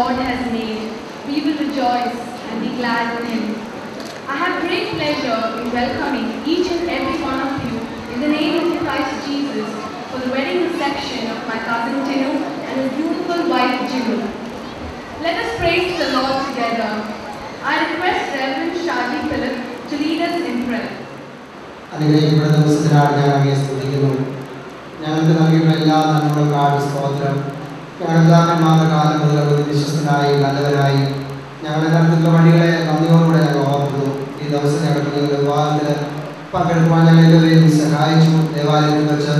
Lord has made. We will rejoice and be glad in Him. I have great pleasure in welcoming each and every one of you in the name of Christ Jesus for the wedding reception of my cousin Tinu and his beautiful wife Jinu. Let us praise the Lord together. I request Reverend Shaji Philip to lead us in prayer. അനുഗ്രഹിക്കപ്പെട്ട ദിവസത്തിനാണ് ഞാൻ അങ്ങയെ സ്തുതിക്കുന്നു. ഞങ്ങൾക്ക് നൽകിയിട്ടുള്ള എല്ലാ നന്മകൾക്കാണ് സ്തോത്രം. ഞങ്ങളുടെ പിതാക്കന്മാരുടെ കാലം മുതൽ അവർ വിശ്വസ്തനായി നല്ലവരായി ഞങ്ങളുടെ കടത്തിലുള്ള വഴികളെ നന്ദിയോടുകൂടെ ഞങ്ങൾ ഓർക്കുന്നു. ഈ ദിവസം ഞങ്ങളുടെ കുഞ്ഞുങ്ങളുടെ വിവാഹത്തിൽ പങ്കെടുക്കുവാൻ ഞങ്ങൾ എല്ലാവരെയും സഹായിച്ചു. ദേവാലയത്തിൽ വെച്ച്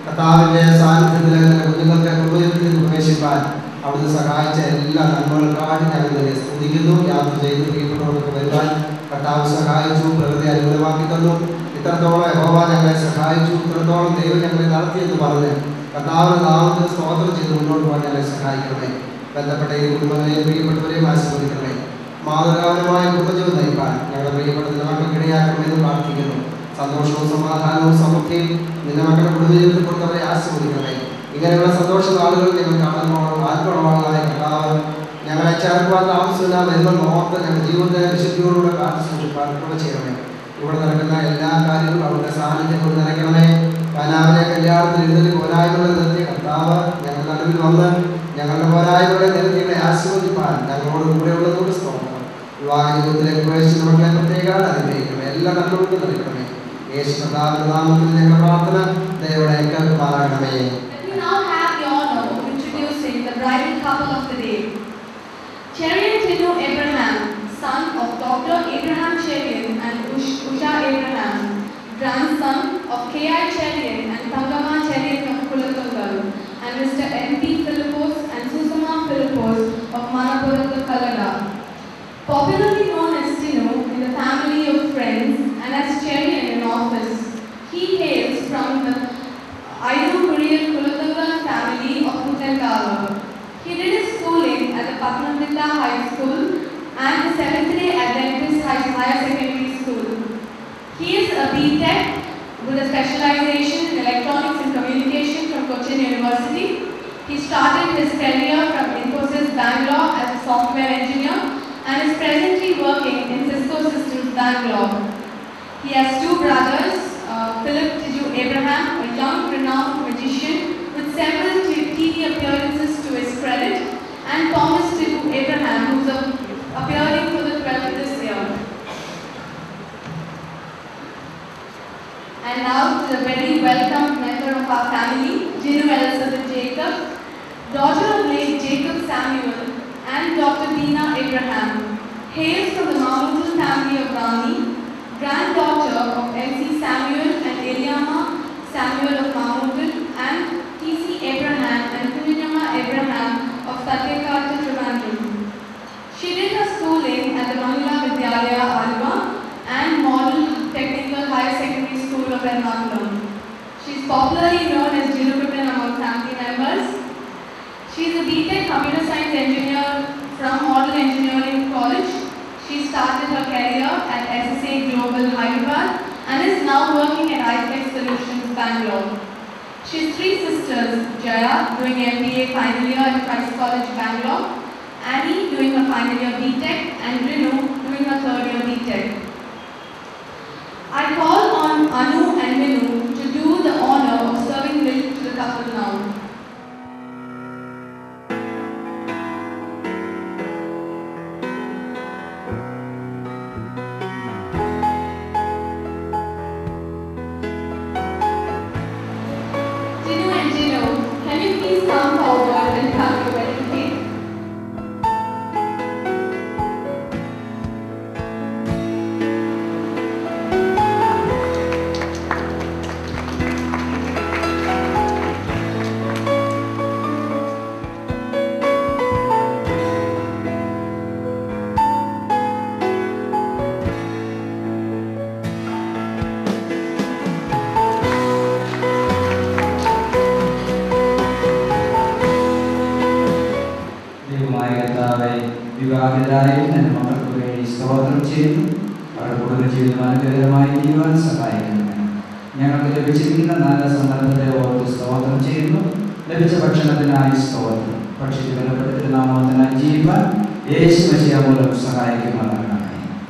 കർത്താവിൻ്റെ സാന്നിധ്യത്തിൽ കുഞ്ഞുങ്ങൾക്ക് കുടുംബത്തിൽ പ്രവേശിക്കാൻ അവിടുന്ന് സഹായിച്ച എല്ലാ നന്മകൾക്കാണ് ഞങ്ങൾ നിന്നെ സ്തുതിക്കുന്നു. യാത്ര ചെയ്ത് പ്രിയപ്പെട്ടവർക്ക് വരുവാൻ കർത്താവ് സഹായിച്ചു, പ്രകൃതി അനുകൂലമാക്കി തന്നു. ഇത്രത്തോളം യഹോവ ഞങ്ങളെ സഹായിച്ചു, ഇത്രത്തോളം ദൈവം ഞങ്ങളെ നടത്തിയെന്ന് പറഞ്ഞ് കർത്താവിന്റെ നാമത്തിൽ സ്തോത്രം ചെയ്ത് മുന്നോട്ട് പോകാൻ ഞങ്ങളെ സഹായിക്കണമേ. ബന്ധപ്പെട്ട ഈ കുടുംബങ്ങളെയും പ്രിയപ്പെട്ടവരെയും ആശീർവദിക്കണമേ. മാതൃകാപരമായ കുടുംബജീവിതം നയിക്കാൻ ഞങ്ങളുടെ പ്രിയപ്പെട്ട നിന്റെ മക്കൾക്ക് ഇടയാക്കണമെന്ന് പ്രാർത്ഥിക്കുന്നു. സന്തോഷവും സമാധാനവും സമൃദ്ധിയും നിന്റെ മക്കളുടെ കുടുംബജീവിതത്തിൽ കൊടുത്തവരെ ആശീർവദിക്കണമേ. ഇങ്ങനെയുള്ള സന്തോഷ നാളുകൾ ഞങ്ങൾ കാണുമ്പോൾ ആത്മളവായ കർത്താവ് ഞങ്ങളെ ചേർക്കുവാൻ താമസിക്കുന്ന വരുമെന്ന് ഓർത്ത് ഞങ്ങളുടെ ജീവിതത്തെ വിശുദ്ധിയോടുകൂടെ കാത്തു സൂക്ഷിക്കാൻ കൃപ ചെയ്യണമേ. ഇവിടെ നടക്കുന്ന എല്ലാ കാര്യങ്ങളും അവരുടെ സാന്നിധ്യം കൊണ്ട് നിറയ്ക്കണമേ. കാനാവിലെ കല്യാണത്തിൽ എഴുന്നേറ്റ് പോരായ്മകളെ നിർത്തിയ കർത്താവ് ഞങ്ങളുടെ നടുവിൽ വന്ന് ഞങ്ങളുടെ പോരായ്മകളെ നിർത്തികളെ ആശീർവദിപ്പാൻ ഞങ്ങളോട് കൂടെ ഉള്ളതോട് സ്തോത്രം. വിവാഹ ജീവിതത്തിലേക്ക് പ്രവേശിച്ച് നമ്മളെ പ്രത്യേകമാണ് അനുഗ്രഹിക്കണമേ. എല്ലാ നന്മകളും നൽകണമേ. യേശു കർത്താവിന്റെ നാമത്തിൽ ഞങ്ങളുടെ പ്രാർത്ഥന ദൈവത്തെ കേൾക്കുമാറാകണമേ. Cherian Tinu Abraham, son of Dr. Abraham Cherian and Usha Abraham, grandson of K.I. Cherian and Tangama Cherian of Kulatungal, and Mr. M.P. Philippos and Susama Philippos of Manapurata Kalaga. Popularly known as Tinu in the family of friends and as Cherian in office, he hails from the Ayururial Kulatungal family of Kutangalu. He did his schooling at the Patnamthitta High School and the Seventh-day Adventist Higher Secondary School. He is a B.Tech with a specialization in electronics and communication from Cochin University. He started his career from Infosys Bangalore as a software engineer and is presently working in Cisco Systems Bangalore. He has two brothers, Philip Tiju Abraham, a young renowned magician with several TV appearances to his credit, and Thomas Tiju Abraham, who is appearing for the 12th this year. And now to the very welcome member of our family, Jinu Elizabeth Jacob, daughter of late Jacob Samuel and Dr. Dina Abraham, hails from the Mahmoodal family of Rani, granddaughter of M.C. Samuel and Eliama Samuel of Mahmoodal, and T.C. Abraham and Punyama Abraham of Satyakata Trivandrum. She did her schooling at the Mahila Vidyalaya Alva and Model Technical Higher Secondary School of Ernakulam. She is popularly known as Jinukutan among family members. She is a B.Tech Computer Science engineer from Model Engineering College. She started her career at SSA Global Hyderabad and is now working at iFlex Solutions Bangalore. She has three sisters: Jaya doing MBA final year at Christ College Bangalore, Annie doing her final year B.Tech, and Rinu doing her third year B.Tech. I call on Anu and Minu to do the honor of serving milk to the couple now. Can you please come forward and cut your wedding cake? വിവാഹിതരായും എൻ്റെ മക്കൾക്ക് വേണ്ടി സ്തോത്രം ചെയ്യുന്നു. അവരുടെ കുടുംബ ജീവിതം അനുഗ്രഹമായി ചെയ്യുവാൻ സഹായിക്കുന്നു. ഞങ്ങൾക്ക് ലഭിച്ചിരിക്കുന്ന നല്ല സന്ദർഭത്തെ ഓർത്ത് സ്തോത്രം ചെയ്യുന്നു. ലഭിച്ച ഭക്ഷണത്തിനായി സ്തോത്രം. പക്ഷിച്ച് ബലപ്പെടുത്തിയ നാമത്തിനായി ജീവിക്കാൻ യേശു മശിഹ മൂലം സഹായിക്കുമാറാകണമേ.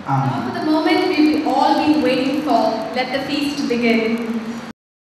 Now for the moment we've all been waiting for, let the feast begin.